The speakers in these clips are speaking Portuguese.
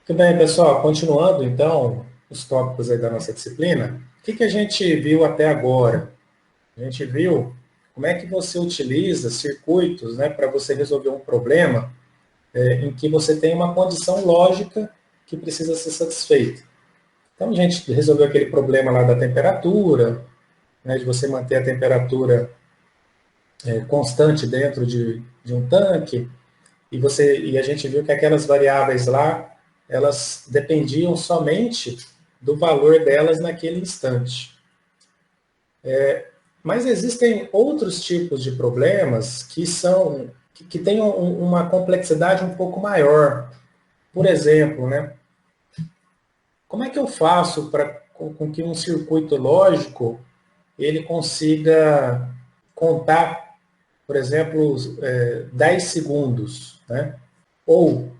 Muito bem, pessoal. Continuando, então, os tópicos aí da nossa disciplina, o que a gente viu até agora? A gente viu como é que você utiliza circuitos, né, para você resolver um problema em que você tem uma condição lógica que precisa ser satisfeita. Então, a gente resolveu aquele problema lá da temperatura, né, de você manter a temperatura constante dentro de um tanque, e a gente viu que aquelas variáveis lá, elas dependiam somente do valor delas naquele instante. Mas existem outros tipos de problemas que têm uma complexidade um pouco maior. Por exemplo, né, como é que eu faço para com que um circuito lógico ele consiga contar, por exemplo, 10 segundos, né? Ou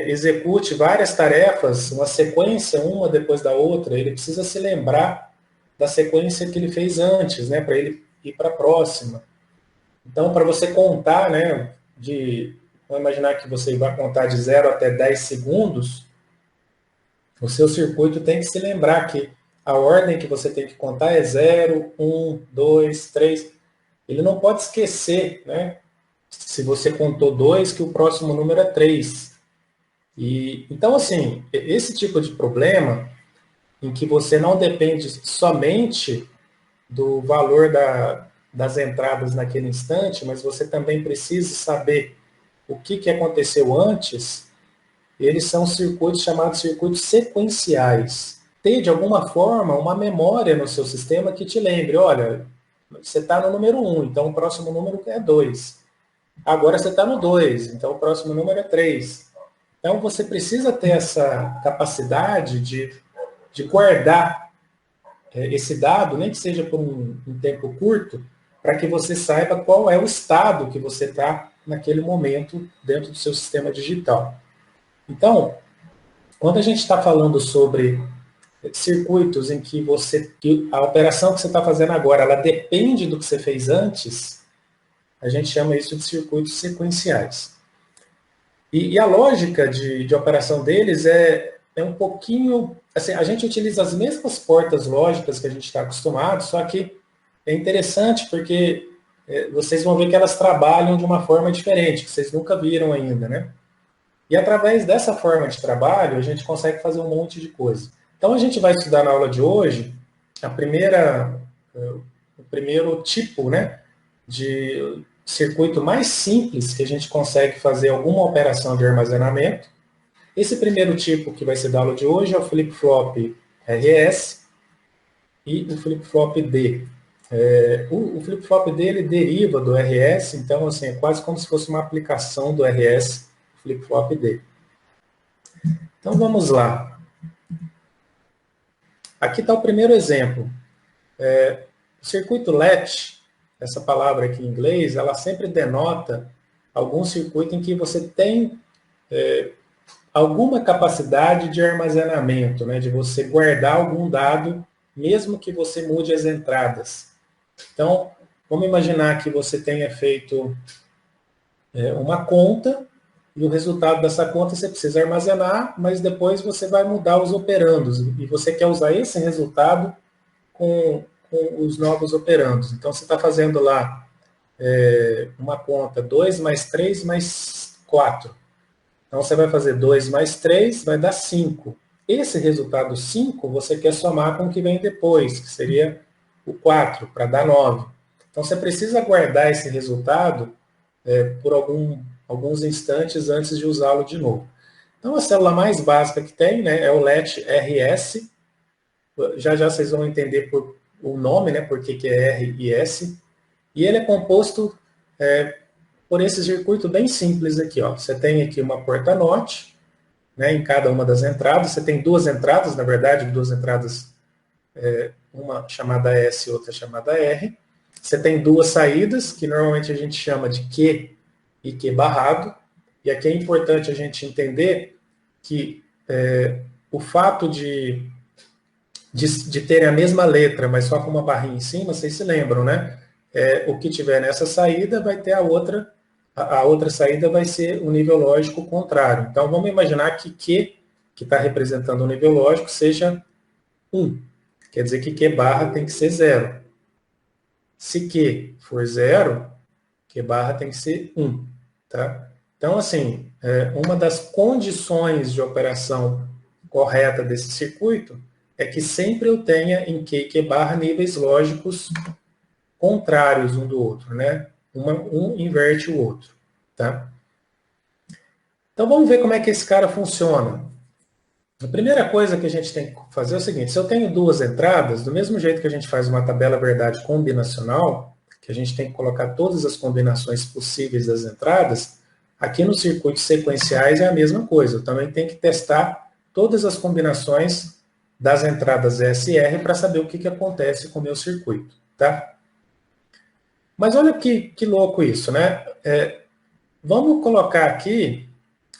execute várias tarefas, uma sequência, uma depois da outra, ele precisa se lembrar da sequência que ele fez antes, né, para ele ir para a próxima. Então, para você contar, né, vamos imaginar que você vai contar de 0 até 10 segundos, o seu circuito tem que se lembrar que a ordem que você tem que contar é 0, 1, 2, 3. Ele não pode esquecer, né, se você contou 2, que o próximo número é 3. Então, assim, esse tipo de problema, em que você não depende somente do valor das entradas naquele instante, mas você também precisa saber o que aconteceu antes, eles são circuitos chamados circuitos sequenciais. Ter, de alguma forma, uma memória no seu sistema que te lembre, olha, você está no número 1, então o próximo número é 2. Agora você está no 2, então o próximo número é 3. Então você precisa ter essa capacidade de guardar esse dado, nem que seja por um tempo curto, para que você saiba qual é o estado que você está naquele momento dentro do seu sistema digital. Então, quando a gente está falando sobre circuitos em que a operação que você está fazendo agora, ela depende do que você fez antes, a gente chama isso de circuitos sequenciais. E a lógica de operação deles é um pouquinho. Assim, a gente utiliza as mesmas portas lógicas que a gente está acostumado, só que é interessante porque vocês vão ver que elas trabalham de uma forma diferente, que vocês nunca viram ainda, né? E através dessa forma de trabalho, a gente consegue fazer um monte de coisa. Então, a gente vai estudar na aula de hoje o primeiro tipo, né, de circuito mais simples que a gente consegue fazer alguma operação de armazenamento. Esse primeiro tipo que vai ser da aula de hoje é o flip-flop RS e o flip-flop D. O flip-flop D ele deriva do RS, então assim, é quase como se fosse uma aplicação do RS, flip-flop D. Então vamos lá. Aqui está o primeiro exemplo. O circuito latch, essa palavra aqui em inglês, ela sempre denota algum circuito em que você tem alguma capacidade de armazenamento, né, de você guardar algum dado, mesmo que você mude as entradas. Então, vamos imaginar que você tenha feito uma conta e o resultado dessa conta você precisa armazenar, mas depois você vai mudar os operandos e você quer usar esse resultado com os novos operandos. Então, você está fazendo lá uma conta 2 mais 3 mais 4. Então, você vai fazer 2 mais 3, vai dar 5. Esse resultado 5, você quer somar com o que vem depois, que seria o 4, para dar 9. Então, você precisa guardar esse resultado por alguns instantes antes de usá-lo de novo. Então, a célula mais básica que tem, né, é o latch RS. Já já vocês vão entender por o nome, né, por que é R e S. E ele é composto por esse circuito bem simples aqui. Ó. Você tem aqui uma porta NOT, né, em cada uma das entradas. Você tem duas entradas, na verdade, duas entradas, uma chamada S e outra chamada R. Você tem duas saídas, que normalmente a gente chama de Q e Q barrado. E aqui é importante a gente entender que o fato de terem a mesma letra, mas só com uma barrinha em cima, vocês se lembram, né? O que tiver nessa saída vai ter a outra saída vai ser o nível lógico contrário. Então, vamos imaginar que que está representando o nível lógico, seja 1. Quer dizer que Q barra tem que ser 0. Se Q for 0, Q barra tem que ser 1. Tá? Então, assim, uma das condições de operação correta desse circuito é que sempre eu tenha em Q e Q barra níveis lógicos contrários um do outro, né? Um inverte o outro, tá? Então, vamos ver como é que esse cara funciona. A primeira coisa que a gente tem que fazer é o seguinte: se eu tenho duas entradas, do mesmo jeito que a gente faz uma tabela verdade combinacional, que a gente tem que colocar todas as combinações possíveis das entradas, aqui nos circuitos sequenciais é a mesma coisa. Eu também tenho que testar todas as combinações das entradas S e R para saber o que acontece com o meu circuito, tá? Mas olha que louco isso, né? Vamos colocar aqui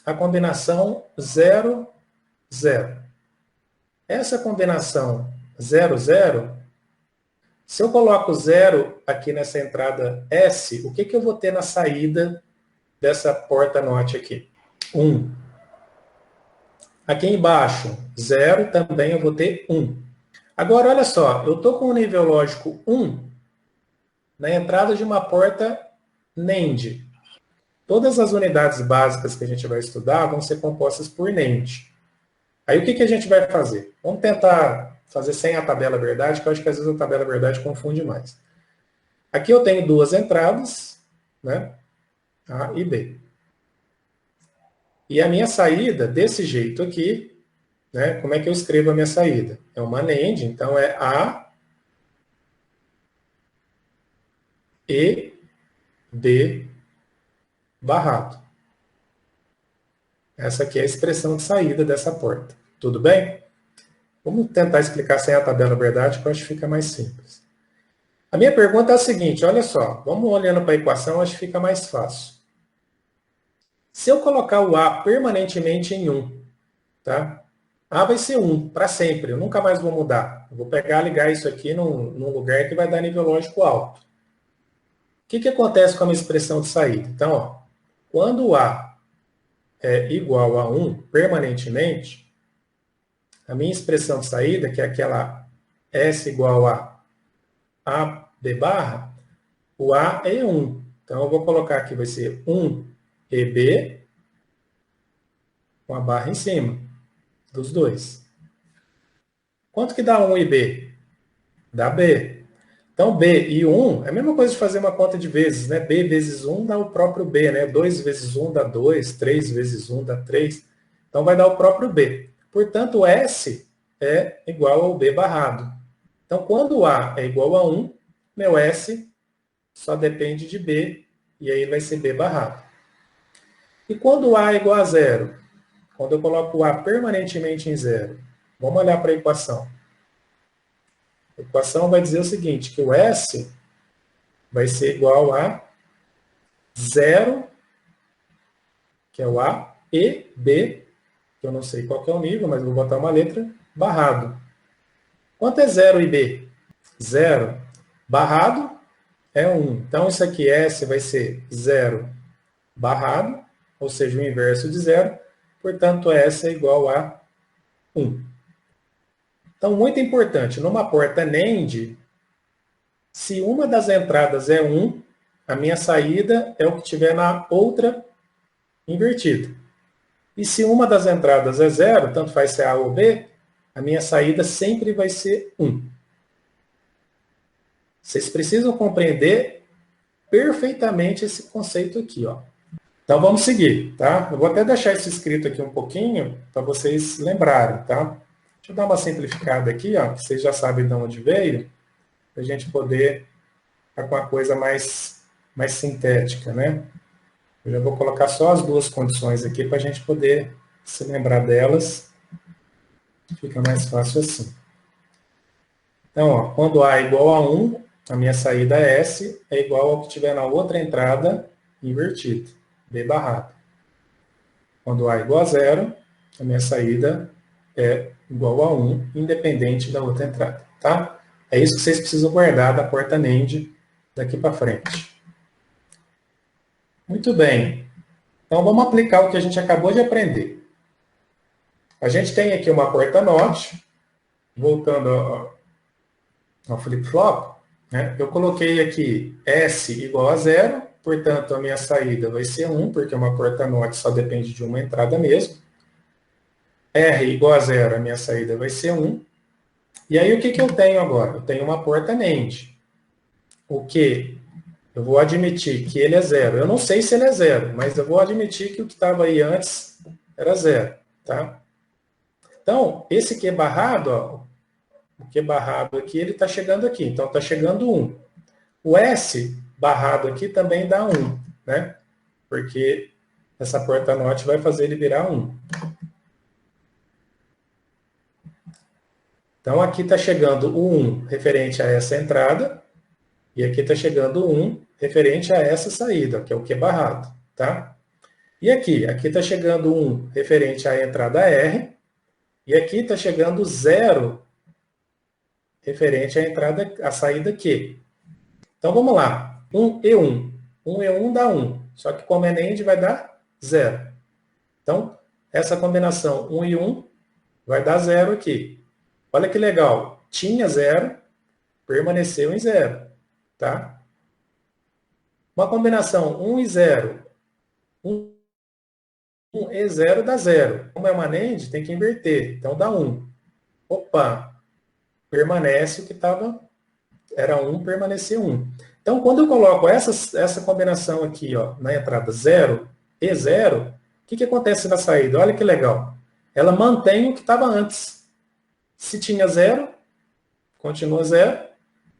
a combinação 0, 0. Essa combinação 0, 0, se eu coloco 0 aqui nessa entrada S, o que eu vou ter na saída dessa porta NOT aqui? 1. Aqui embaixo, 0, também eu vou ter 1. Agora, olha só, eu estou com o nível lógico 1 na entrada de uma porta NAND. Todas as unidades básicas que a gente vai estudar vão ser compostas por NAND. Aí o que a gente vai fazer? Vamos tentar fazer sem a tabela verdade, que eu acho que às vezes a tabela verdade confunde mais. Aqui eu tenho duas entradas, né? A e B. E a minha saída, desse jeito aqui, né? Como é que eu escrevo a minha saída? É uma NAND, então é A, E, B, barrado. Essa aqui é a expressão de saída dessa porta. Tudo bem? Vamos tentar explicar sem a tabela verdade, que eu acho que fica mais simples. A minha pergunta é a seguinte, olha só, vamos olhando para a equação, acho que fica mais fácil. Se eu colocar o A permanentemente em 1, tá? A vai ser 1 para sempre, eu nunca mais vou mudar. Eu vou pegar e ligar isso aqui num lugar que vai dar nível lógico alto. O que acontece com a minha expressão de saída? Então, ó, quando o A é igual a 1 permanentemente, a minha expressão de saída, que é aquela S igual a AB barra, o A é 1. Então, eu vou colocar aqui, vai ser 1 EB com a barra em cima dos dois. Quanto que dá 1 e B? Dá B. Então, B e 1 é a mesma coisa de fazer uma conta de vezes, né? B vezes 1 dá o próprio B, né? 2 vezes 1 dá 2, 3 vezes 1 dá 3. Então, vai dar o próprio B. Portanto, o S é igual ao B barrado. Então, quando o A é igual a 1, meu S só depende de B, e aí vai ser B barrado. E quando o A é igual a 0? Quando eu coloco o A permanentemente em 0. Vamos olhar para a equação. A equação vai dizer o seguinte, que o S vai ser igual a 0, que é o A, e B, que eu não sei qual que é o nível, mas vou botar uma letra, barrado. Quanto é 0 e B? 0. Barrado é 1. Então, isso aqui, S, vai ser 0 barrado, ou seja, o inverso de 0. Portanto, S é igual a 1. Então, muito importante, numa porta NAND, se uma das entradas é 1, a minha saída é o que tiver na outra invertida. E se uma das entradas é 0, tanto faz ser A ou B, a minha saída sempre vai ser 1. Vocês precisam compreender perfeitamente esse conceito aqui, ó. Então vamos seguir, tá? Eu vou até deixar isso escrito aqui um pouquinho para vocês lembrarem, tá? Deixa eu dar uma simplificada aqui, ó, que vocês já sabem de onde veio, para a gente poder ficar com uma coisa mais sintética, né? Eu já vou colocar só as duas condições aqui para a gente poder se lembrar delas. Fica mais fácil assim. Então, ó, quando A é igual a 1, a minha saída S é igual ao que tiver na outra entrada invertida, B barrado. Quando A é igual a 0, a minha saída é igual a 1, independente da outra entrada, tá? É isso que vocês precisam guardar da porta NAND daqui para frente. Muito bem. Então, vamos aplicar o que a gente acabou de aprender. A gente tem aqui uma porta NOT, voltando ao flip-flop, né? Eu coloquei aqui S igual a 0, portanto, a minha saída vai ser 1, porque uma porta NOT só depende de uma entrada mesmo. R igual a 0, a minha saída vai ser 1. E aí, o que eu tenho agora? Eu tenho uma porta NAND. O que? Eu vou admitir que ele é 0. Eu não sei se ele é 0, mas eu vou admitir que o que estava aí antes era 0. Tá? Então, esse Q barrado, ó, o Q barrado aqui, ele está chegando aqui. Então, está chegando 1. O S barrado aqui também dá 1, né? Porque essa porta NOT vai fazer ele virar 1. Então, aqui está chegando o 1 referente a essa entrada, e aqui está chegando o 1 referente a essa saída, que é o Q barrado, tá? E aqui está chegando 1 referente à entrada R, e aqui está chegando 0 referente à entrada, à saída Q. Então, vamos lá. 1 e 1. 1 e 1 dá 1, só que como é NAND vai dar 0. Então, essa combinação 1 e 1 vai dar 0 aqui. Olha que legal. Tinha 0, permaneceu em 0. Tá? Uma combinação 1 e 0. 1 e 0 dá 0. Como é uma NAND, tem que inverter. Então, dá 1. Opa! Permanece o que estava... Era 1, permaneceu 1. Então, quando eu coloco essa combinação aqui, ó, na entrada 0 e 0, o que acontece na saída? Olha que legal. Ela mantém o que estava antes. Se tinha 0, continua 0.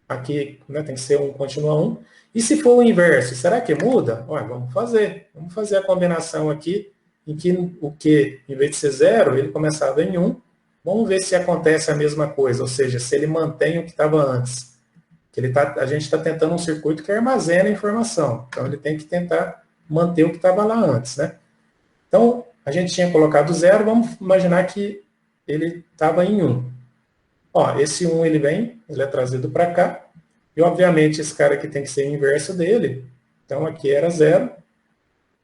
Aqui, né, tem que ser 1, continua 1. E se for o inverso, será que muda? Olha, vamos fazer. Vamos fazer a combinação aqui, em que o Q, em vez de ser 0, ele começava em 1. Vamos ver se acontece a mesma coisa, ou seja, se ele mantém o que estava antes. Que a gente está tentando um circuito que armazena a informação. Então, ele tem que tentar manter o que estava lá antes, né? Então, a gente tinha colocado 0, vamos imaginar que ele estava em 1. Ó, esse 1 ele é trazido para cá. E, obviamente, esse cara aqui tem que ser o inverso dele. Então, aqui era 0.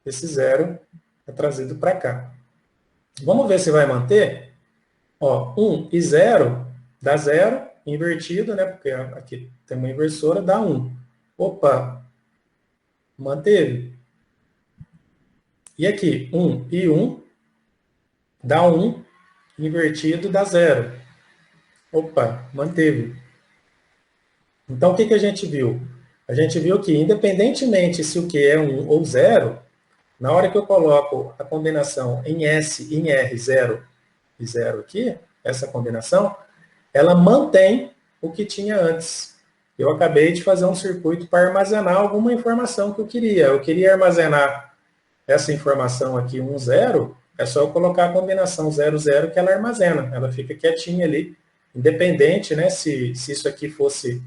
Esse 0 é trazido para cá. Vamos ver se vai manter. Ó, 1 e 0 dá 0. Invertido, né? Porque aqui tem uma inversora, dá 1. Opa! Manteve. E aqui, 1 e 1 dá 1. Invertido dá 0. Opa! Manteve. Então, o que a gente viu? A gente viu que, independentemente se o Q é 1 ou 0, na hora que eu coloco a combinação em S e em R, 0 e 0 aqui, essa combinação, ela mantém o que tinha antes. Eu acabei de fazer um circuito para armazenar alguma informação que eu queria. Eu queria armazenar essa informação aqui, 1, 0, é só eu colocar a combinação 0, 0 que ela armazena. Ela fica quietinha ali, independente, né, se isso aqui fosse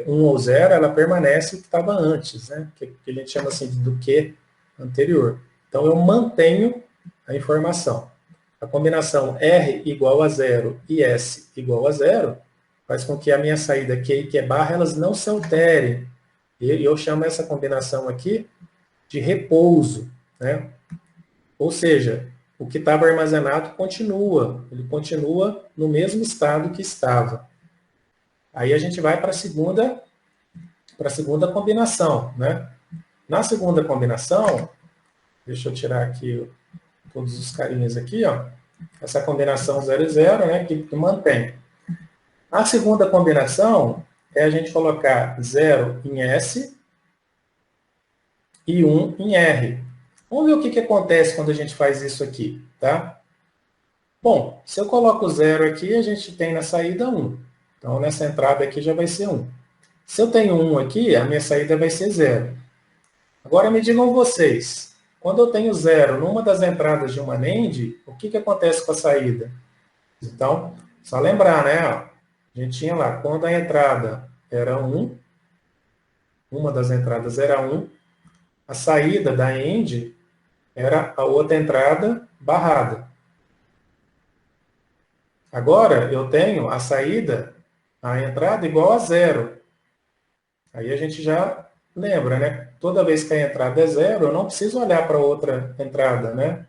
1 ou 0, ela permanece o que estava antes, né, que a gente chama assim do que anterior. Então, eu mantenho a informação. A combinação R igual a 0 e S igual a 0 faz com que a minha saída Q e Q barra elas não se alterem. E eu chamo essa combinação aqui de repouso, né? Ou seja, o que estava armazenado continua, ele continua no mesmo estado que estava. Aí a gente vai para a segunda combinação, né? Na segunda combinação, deixa eu tirar aqui todos os carinhas aqui, ó. Essa combinação 0 e 0, né, que mantém. A segunda combinação é a gente colocar 0 em S e 1 em R. Vamos ver o que acontece quando a gente faz isso aqui, tá? Bom, se eu coloco 0 aqui, a gente tem na saída 1. Então, nessa entrada aqui já vai ser 1. Se eu tenho 1 aqui, a minha saída vai ser 0. Agora me digam vocês, quando eu tenho 0 numa das entradas de uma NAND, o que acontece com a saída? Então, só lembrar, né? A gente tinha lá, quando a entrada era 1, uma das entradas era 1, a saída da AND era a outra entrada barrada. Agora, eu tenho a saída, a entrada igual a 0. Aí a gente já lembra, né? Toda vez que a entrada é 0, eu não preciso olhar para outra entrada, né?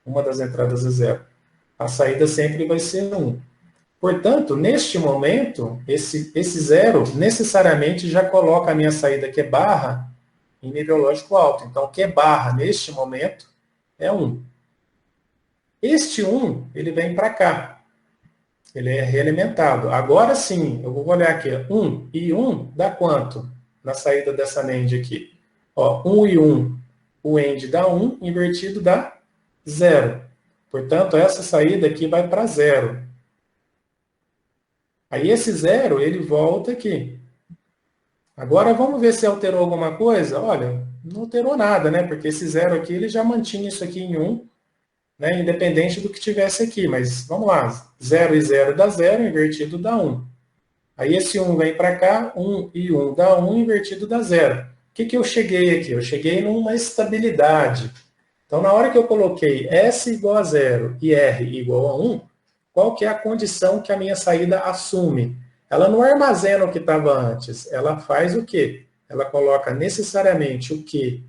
Uma das entradas é 0. a saída sempre vai ser 1. Portanto, neste momento, esse zero necessariamente já coloca a minha saída que é barra em nível lógico alto. Então, que é barra neste momento é 1. Este 1, ele vem para cá. Ele é realimentado. Agora sim, eu vou olhar aqui. 1 e 1 dá quanto na saída dessa NAND aqui? Ó, 1 e 1, o AND dá 1, invertido dá 0. Portanto, essa saída aqui vai para 0. Aí esse 0, ele volta aqui. Agora vamos ver se alterou alguma coisa. Olha, não alterou nada, né? Porque esse 0 aqui, ele já mantinha isso aqui em 1, né? Independente do que tivesse aqui. Mas vamos lá, 0 e 0 dá 0, invertido dá 1. Aí esse 1 vem para cá, 1 e 1 dá 1, invertido dá 0. O que eu cheguei aqui? Eu cheguei numa estabilidade. Então, na hora que eu coloquei S igual a 0 e R igual a 1, qual que é a condição que a minha saída assume? Ela não armazena o que estava antes. Ela faz o quê? Ela coloca necessariamente o Q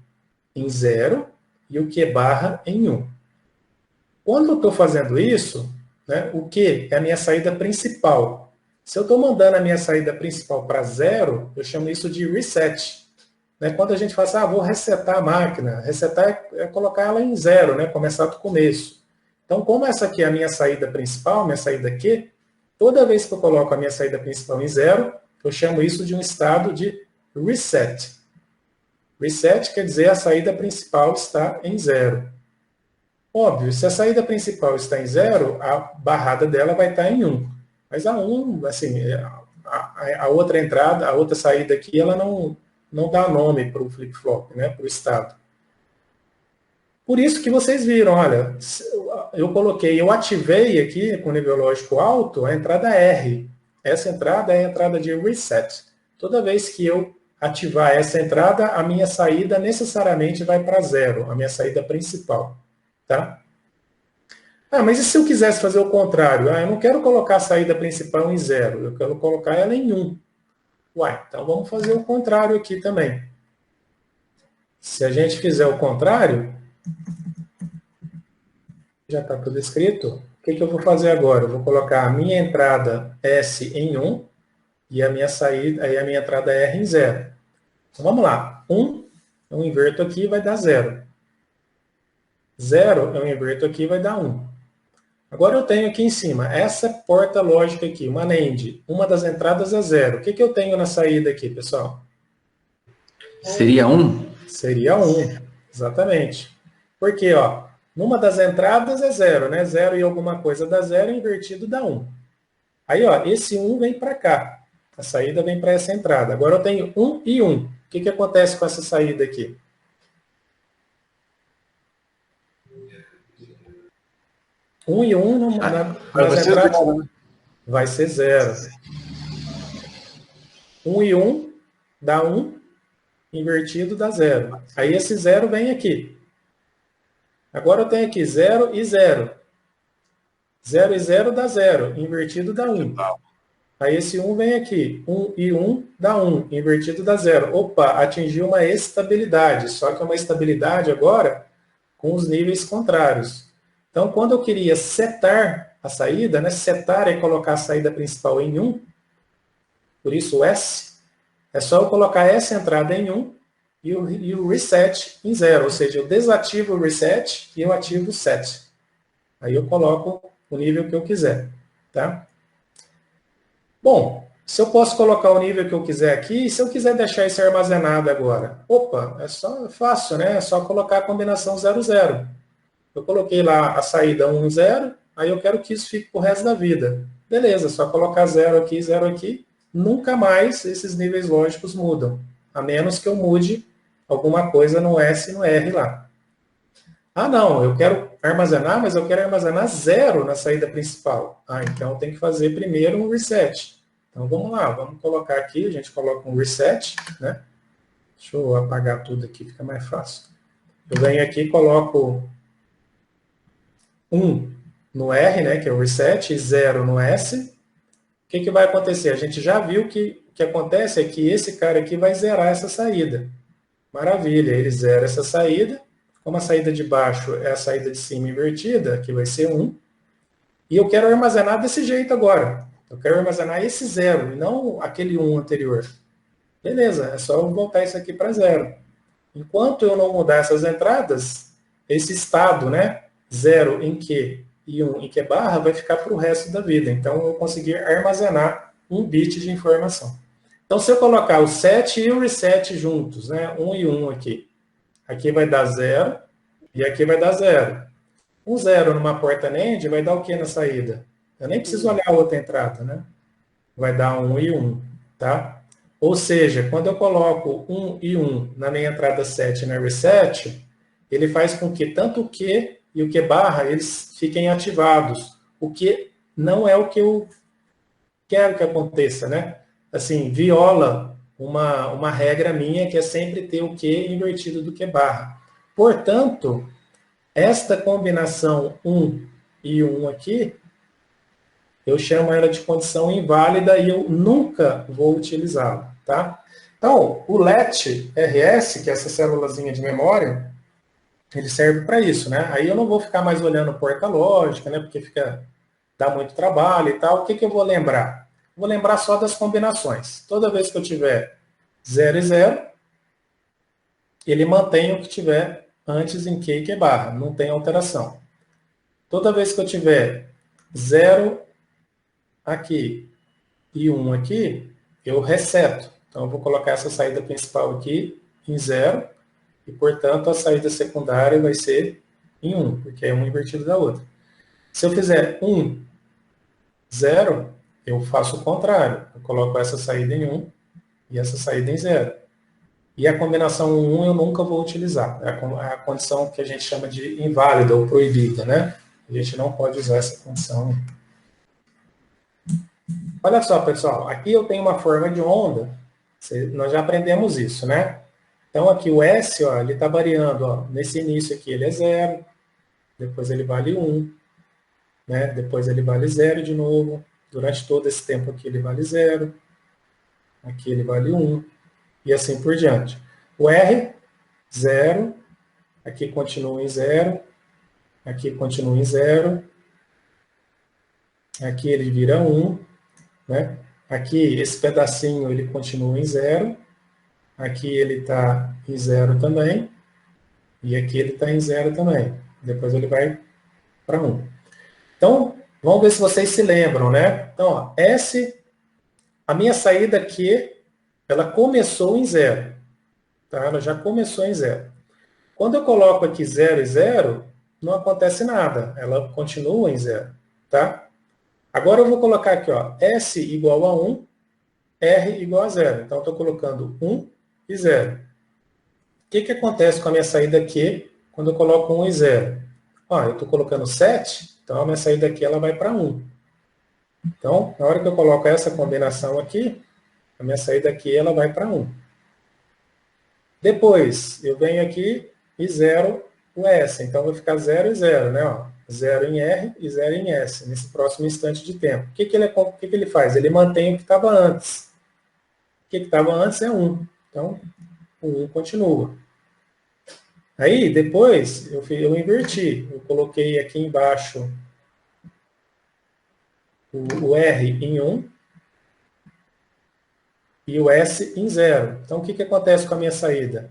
em 0 e o Q barra em 1. Quando eu estou fazendo isso, né, o Q é a minha saída principal. Se eu estou mandando a minha saída principal para 0, eu chamo isso de reset. Né? Quando a gente fala assim, vou resetar a máquina, resetar é colocar ela em 0, né? Começar do começo. Então, como essa aqui é a minha saída principal, minha saída Q, toda vez que eu coloco a minha saída principal em 0, eu chamo isso de um estado de reset. Reset quer dizer a saída principal está em 0. Óbvio, se a saída principal está em 0, a barrada dela vai estar em 1. Mas a 1, assim, a outra entrada, a outra saída aqui, ela não dá nome para o flip-flop, né, para o estado. Por isso que vocês viram, olha, eu ativei aqui com nível lógico alto a entrada R. Essa entrada é a entrada de reset. Toda vez que eu ativar essa entrada, a minha saída necessariamente vai para 0, a minha saída principal. Tá? Mas e se eu quisesse fazer o contrário? Eu não quero colocar a saída principal em 0, eu quero colocar ela em 1. Então vamos fazer o contrário aqui também. Se a gente fizer o contrário, já está tudo escrito. O que eu vou fazer agora? Eu vou colocar a minha entrada S em 1 e a minha saída, aí a minha entrada R em 0. Então vamos lá. 1, eu inverto aqui, vai dar 0. 0, eu inverto aqui, vai dar 1. Agora eu tenho aqui em cima essa porta lógica aqui, uma NAND. Uma das entradas é 0. O que eu tenho na saída aqui, pessoal? Seria 1? Seria 1, exatamente. Porque, ó, numa das entradas é 0, né? 0 e alguma coisa dá 0, invertido dá 1. Aí, ó, esse 1 vem para cá. A saída vem para essa entrada. Agora eu tenho 1 e 1. O que acontece com essa saída aqui? Um e 1 nas entradas vai ser 0. 1 e 1 dá 1, invertido dá 0. Aí esse 0 vem aqui. Agora eu tenho aqui 0 e 0. 0 e 0 dá 0, invertido dá 1. Aí esse 1 vem aqui. 1 e 1 dá 1, invertido dá 0. Opa, atingiu uma estabilidade. Só que é uma estabilidade agora com os níveis contrários. Então, quando eu queria setar a saída, né, setar é colocar a saída principal em 1, por isso o S, é só eu colocar essa entrada em 1 e o reset em 0, ou seja, eu desativo o reset e eu ativo o set. Aí eu coloco o nível que eu quiser. Tá? Bom, se eu posso colocar o nível que eu quiser aqui, e se eu quiser deixar isso armazenado agora? Opa, é fácil, né? É só colocar a combinação 0, 0. Eu coloquei lá a saída 1, 0, aí eu quero que isso fique pro resto da vida. Beleza, só colocar 0 aqui, nunca mais esses níveis lógicos mudam, a menos que eu mude alguma coisa no S e no R lá. Não, eu quero armazenar, mas eu quero armazenar 0 na saída principal. Então tem que fazer primeiro um reset. Então vamos lá, vamos colocar aqui, a gente coloca um reset, né? Deixa eu apagar tudo aqui, fica mais fácil. Eu venho aqui e coloco 1 no R, né, que é o reset, e 0 no S. O que vai acontecer? A gente já viu que o que acontece é que esse cara aqui vai zerar essa saída. Maravilha, ele zera essa saída. Como a saída de baixo é a saída de cima invertida, que vai ser 1. E eu quero armazenar desse jeito agora. Eu quero armazenar esse 0 e não aquele 1 anterior. Beleza, é só eu voltar isso aqui para 0. Enquanto eu não mudar essas entradas, esse estado, né, 0 em Q e 1 em Q barra, vai ficar para o resto da vida. Então, eu vou conseguir armazenar um bit de informação. Então, se eu colocar o set e o reset juntos, né, 1 e 1 aqui vai dar 0 e aqui vai dar 0. Um 0 numa porta NAND vai dar o que na saída? Eu nem preciso olhar a outra entrada, né? Vai dar 1 e 1, tá? Ou seja, quando eu coloco 1 e 1 na minha entrada 7 na reset, ele faz com que tanto o Q e o Q barra eles fiquem ativados. O que não é o que eu quero que aconteça, né? Assim, viola uma regra minha que é sempre ter o Q invertido do Q barra. Portanto, esta combinação 1 e 1 aqui, eu chamo ela de condição inválida e eu nunca vou utilizá-la, tá? Então, o LET-RS, que é essa célulazinha de memória, ele serve para isso, né? Aí eu não vou ficar mais olhando porta lógica, né? Porque dá muito trabalho e tal. O que eu vou lembrar? Vou lembrar só das combinações. Toda vez que eu tiver 0 e 0, ele mantém o que tiver antes em Q e Q barra, não tem alteração. Toda vez que eu tiver 0 aqui e 1 aqui, eu reseto. Então, eu vou colocar essa saída principal aqui em 0, e, portanto, a saída secundária vai ser em 1, porque é uma invertida da outra. Se eu fizer 1, 0, eu faço o contrário. Eu coloco essa saída em 1 e essa saída em 0. E a combinação 1 eu nunca vou utilizar. É a condição que a gente chama de inválida ou proibida, né? A gente não pode usar essa condição. Olha só, pessoal. Aqui eu tenho uma forma de onda. Nós já aprendemos isso, né? Então, aqui o S, ó, ele está variando. Ó. Nesse início aqui ele é 0. Depois ele vale 1. Né? Depois ele vale 0 de novo. Durante todo esse tempo aqui ele vale 0. Aqui ele vale 1. E assim por diante. O R, 0. Aqui continua em 0. Aqui continua em 0. Aqui ele vira 1. Né? Aqui, esse pedacinho, ele continua em 0. Aqui ele está em 0 também. E aqui ele está em 0 também. Depois ele vai para 1. Então, vamos ver se vocês se lembram, né? Então, ó, a minha saída aqui, ela começou em 0. Tá? Ela já começou em 0. Quando eu coloco aqui 0 e 0, não acontece nada. Ela continua em 0. Tá? Agora eu vou colocar aqui, ó, S igual a 1, R igual a 0. Então, eu estou colocando 1 e 0. O que acontece com a minha saída aqui quando eu coloco 1 e 0? Ó, eu estou colocando 7, então a minha saída aqui ela vai para 1. Então, na hora que eu coloco essa combinação aqui, a minha saída aqui ela vai para 1. Depois, eu venho aqui e zero o S. Então, vai ficar 0 e 0, né? Ó, 0 em R e 0 em S, nesse próximo instante de tempo. O que ele faz? Ele mantém o que estava antes. O que estava antes é 1. Então, o 1 continua. Aí, depois, eu inverti. Eu coloquei aqui embaixo o R em 1 e o S em 0. Então, o que acontece com a minha saída?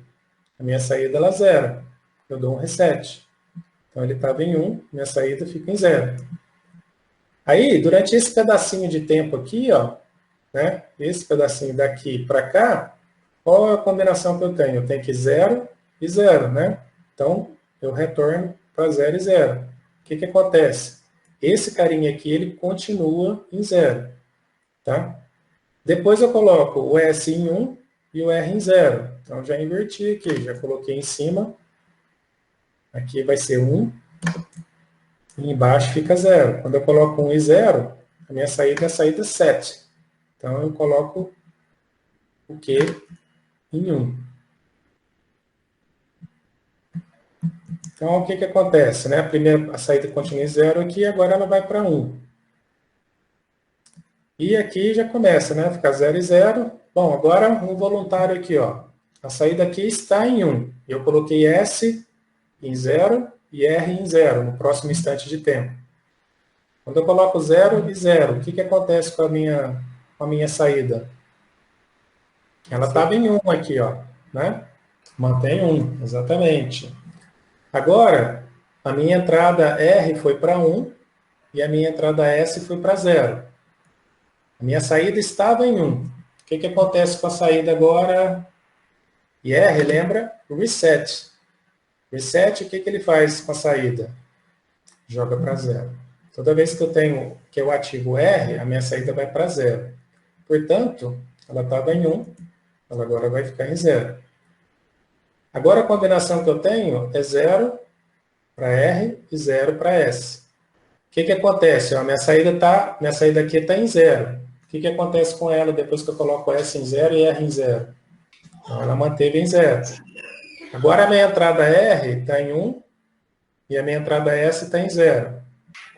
A minha saída ela é 0. Eu dou um reset. Então, ele estava em 1, minha saída fica em 0. Aí, durante esse pedacinho de tempo aqui, ó, né, esse pedacinho daqui para cá, qual é a combinação que eu tenho? Eu tenho aqui 0 e 0, né? Então, eu retorno para 0 e 0. O que acontece? Esse carinha aqui, ele continua em 0. Tá? Depois eu coloco o S em 1 e o R em 0. Então, já inverti aqui, já coloquei em cima. Aqui vai ser 1. E embaixo fica 0. Quando eu coloco 1 e 0, a minha saída é a saída 7. Então, eu coloco o Q em 1. Então, o que acontece? Né? A saída continua em 0 aqui, agora ela vai para 1. E aqui já começa, né? Ficar 0 e 0. Bom, agora um voluntário aqui, ó. A saída aqui está em 1. Eu coloquei S em 0 e R em 0, no próximo instante de tempo. Quando eu coloco 0 e 0, o que acontece com a minha saída? Ela estava em 1 aqui, ó, né? Mantém 1, exatamente. Agora, a minha entrada R foi para 1 e a minha entrada S foi para 0. A minha saída estava em 1. O que acontece com a saída agora? E R, lembra? Reset. Reset, o que ele faz com a saída? Joga para 0. Toda vez que eu ativo R, a minha saída vai para 0. Portanto, ela estava em 1, ela agora vai ficar em 0. Agora a combinação que eu tenho é 0 para R e 0 para S. O que acontece? Ó, minha saída aqui está em 0. O que acontece com ela depois que eu coloco S em 0 e R em 0? Então, ela manteve em 0. Agora a minha entrada R está em 1 e a minha entrada S está em 0.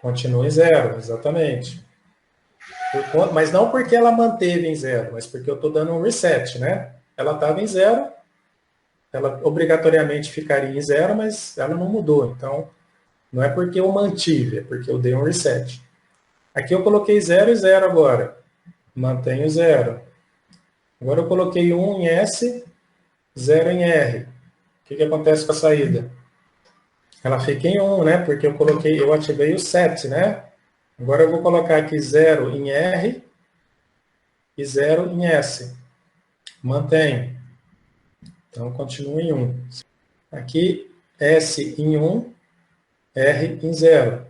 Continua em 0, exatamente. Mas não porque ela manteve em 0, mas porque eu estou dando um reset, né? Ela estava em 0, ela obrigatoriamente ficaria em 0, mas ela não mudou. Então, não é porque eu mantive, é porque eu dei um reset. Aqui eu coloquei 0 e 0 agora. Mantenho 0. Agora eu coloquei 1 em S, 0 em R. O que acontece com a saída? Ela fica em 1, né? Porque eu ativei o set, né? Agora eu vou colocar aqui 0 em R e 0 em S. Mantenho. Então, continua em 1. Aqui, S em 1, R em 0.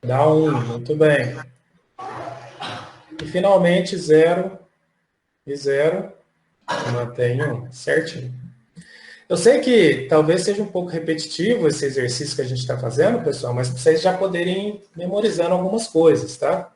Dá 1, muito bem. E, finalmente, 0 e 0, mantém 1, certinho. Eu sei que talvez seja um pouco repetitivo esse exercício que a gente está fazendo, pessoal, mas vocês já poderem ir memorizando algumas coisas, tá?